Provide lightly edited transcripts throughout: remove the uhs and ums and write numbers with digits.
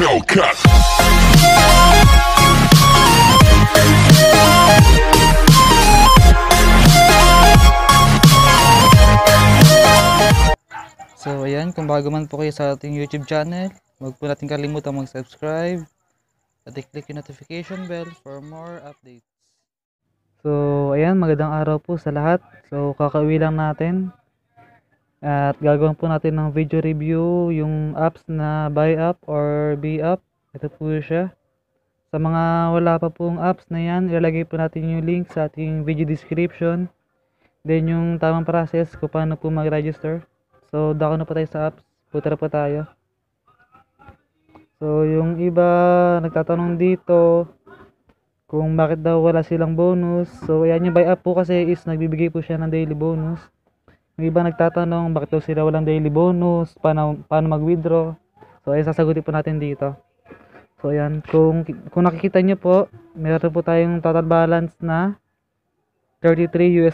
Hellcat. So ayan, kung bago man po kayo sa ating YouTube channel, huwag po natin kalimutan mag-subscribe at i-click yung notification bell for more updates. So ayan, magandang araw po sa lahat. So kakauwi lang natin at gagawin po natin ng video review yung apps na buy up or be up. Ito po siya. Sa mga wala pa pong apps na yan, ilalagay po natin yung link sa ating video description. Then yung tamang process kung paano po mag-register. So dako na po tayo sa apps. Putra po tayo. So yung iba nagtatanong dito kung bakit daw wala silang bonus. So ayan, yung buy up po kasi is nagbibigay po siya ng daily bonus. Yung iba nagtatanong bakit daw sila walang daily bonus, paano mag-withdraw. So ayan, sasagutin po natin dito. So ayan, kung nakikita nyo po, meron po tayong total balance na $33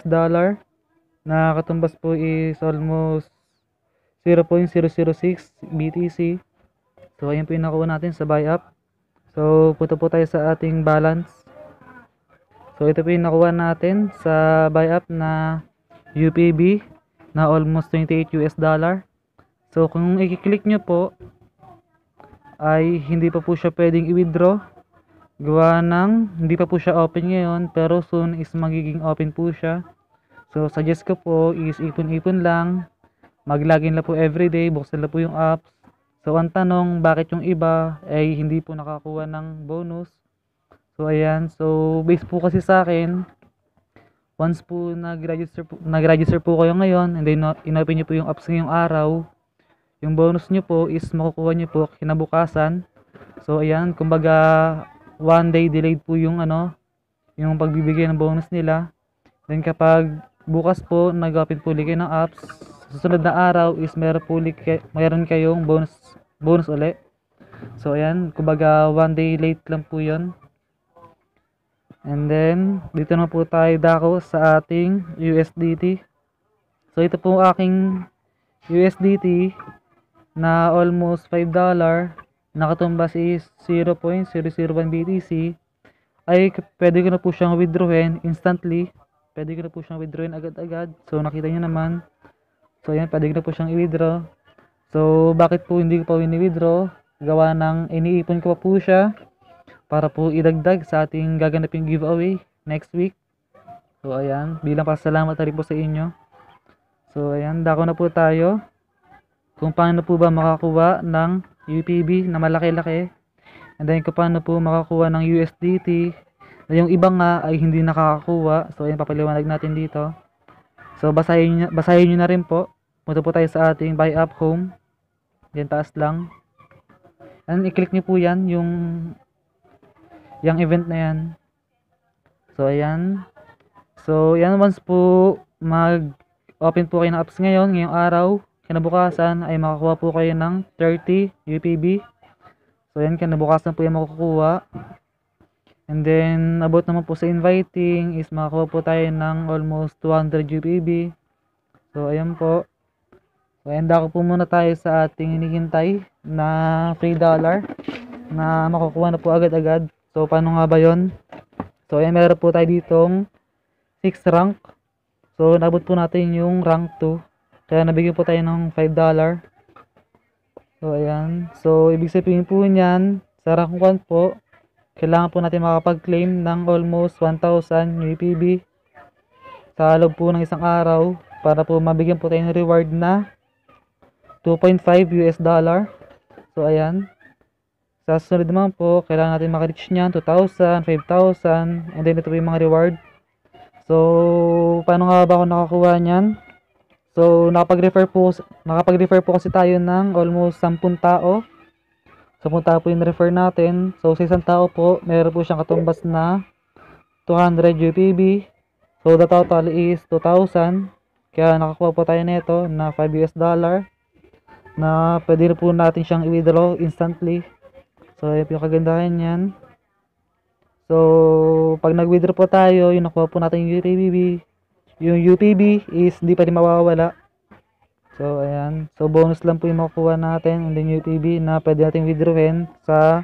na katumbas po is almost 0.006 BTC. So ayan po yung nakuha natin sa buy up. So punta po tayo sa ating balance. So ito po yung nakuha natin sa buy up na UPB na almost $28. So kung i-click nyo po ay hindi pa po siya pwedeng i-withdraw, gawa ng hindi pa po siya open ngayon, pero soon is magiging open po siya. So suggest ko po is ipon-ipon lang, mag-login lang po everyday, buksan lang po yung apps. So ang tanong, bakit yung iba ay hindi po nakakuha ng bonus? So ayan, so based po kasi sa akin, once po nag-register po kayo ngayon and then in-open nyo po yung apps ngayong araw, yung bonus nyo po is makukuha nyo po kinabukasan. So ayan, kumbaga one day delayed po yung yung pagbibigay ng bonus nila. Then kapag bukas po nag-open po ulit kayo ng apps, susunod na araw is meron kayong bonus ulit. So ayan, kumbaga one day late lang po yun. And then dito na po tayo dako sa ating USDT. So ito po aking USDT na almost $5, nakatumbas is 0.001 BTC, ay pwede ko na po siyang withdrawin instantly. Pwede ko na po siyang withdrawin agad-agad. So nakita nyo naman. So ayan, pwede ko na po siyang i-withdraw. So bakit po hindi ko pa wini-withdraw? Gawa ng iniipon ko pa po siya para po idagdag sa ating gaganaping giveaway next week. So ayan, bilang pasalamat na rin po sa inyo. So ayan, dako na po tayo kung paano po ba makakuha ng UPB na malaki-laki, and then kung paano po makakuha ng USDT na yung iba nga ay hindi nakakakuha. So ayan, papaliwanag natin dito. So basahin nyo na rin po. Punta po tayo sa ating buy up home. Yan, taas lang, and i-click nyo po yan, yung event na yan. So ayan, once po mag open po kayo ng apps ngayong araw, kinabukasan ay makakuha po kayo ng 30 UPB. So yan, kinabukasan po yung makukuha. And then about naman po sa inviting is makakuha po tayo ng almost 200 UPB. So ayan po. So ayan, dako po muna tayo sa ating hinihintay na $3 na makukuha na po agad-agad. So paano nga ba yon? So ayan, meron po tayo ditong 6 rank. So nabot po natin yung rank 2. Kaya nabigyan po tayo ng $5. So ayan. So ibig sabihin po niyan, sa rank 1 po, kailangan po natin makapag-claim ng almost 1,000 UPB sa loob po ng isang araw para po mabigyan po tayo ng reward na $2.5. So ayan. Sa susunod naman po, kailangan natin maka-reach niyan 2,000, 5,000, and then ito po yung mga reward. So paano nga ba ako nakakuha niyan? So nakapag-refer po kasi tayo ng almost 10 tao. 10 tao po yung refer natin. So sa isang tao po, meron po siyang katumbas na 200 UPB. So the total is 2,000. Kaya nakakuha po tayo nito na $5 na pwede na po natin siyang i-withdraw instantly. So yun yung kagandahan niyan. So pag nag-withdraw po tayo, yung nakuha po natin yung UPB is hindi pa rin mawawala. So, ayan. So, bonus lang po yung makukuha natin in the new TV na pwede nating withdrawin sa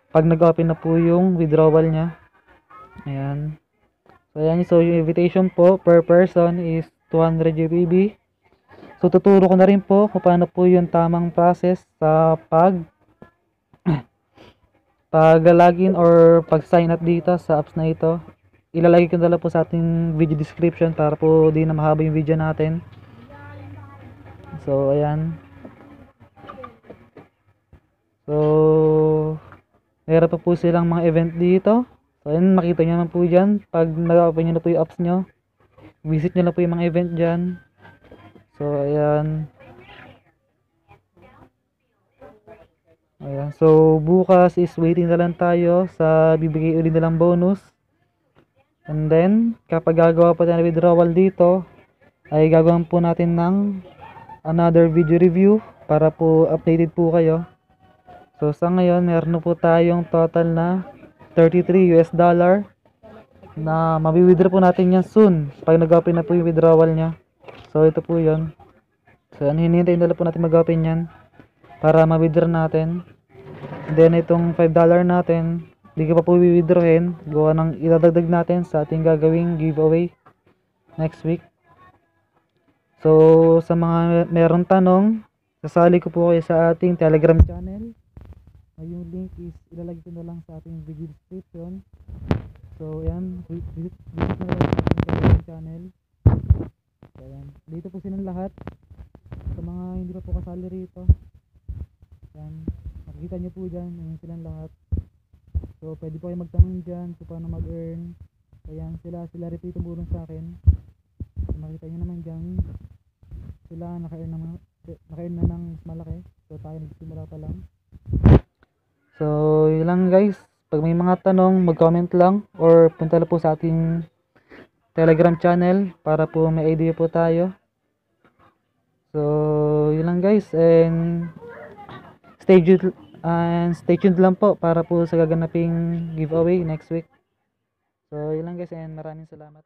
pag nag-open na po yung withdrawal niya. Ayan. So, ayan. So, yung invitation po per person is 200 GBP. So, tuturo ko na rin po kung paano po yung tamang process sa pag-login or pag-sign up dito sa apps na ito. Ilalagay ko na lang po sa ating video description para po di na mahaba yung video natin. So, ayan. So, meron pa po silang mga event dito. So, ayan, makita nyo naman po dyan. Pag nag-open nyo na po yung apps nyo, visit nyo lang po yung mga event dyan. So, ayan. Ayan. So, bukas is waiting na lang tayo sa bibigay ulit nilang bonus. And then, kapag gagawa pa tayo ng withdrawal dito, ay gagawin po natin ng another video review para po updated po kayo. So, sa ngayon, meron na po tayong total na $33 na mawi-withdraw po natin yan soon pag nag-open na po yung withdrawal nya. So, ito po yun. So, hinihintay na lang po natin mag-open yan para ma-withdraw natin. And then, itong $5 natin, hindi ko pa po i-withdrawin. Gawa ng idadagdag natin sa ating gagawing giveaway next week. So, sa mga meron tanong, sasali ko po kayo sa ating Telegram channel. Yung link is ilalagay ko na lang sa ating video description. So, ayan, visit na lang sa ating Telegram channel. So, ayan, dito po silang lahat. Sa mga hindi pa po kasali rito, ayan, makikita nyo po dyan, ayan silang lahat. So, pwede po kayo magtanong dyan kung paano mag-earn. Ayan, sila rin po tumulong sa akin. So, makita nyo naman dyan, sila naka-earn na ng mas malaki. So, tayo nagsimula pa lang. So, yun lang guys. Pag may mga tanong, mag-comment lang or punta lang po sa ating Telegram channel para po may idea po tayo. So, yun lang guys, and stay tuned lang po para po sa gaganaping giveaway next week. So, yun lang guys, and maraming salamat.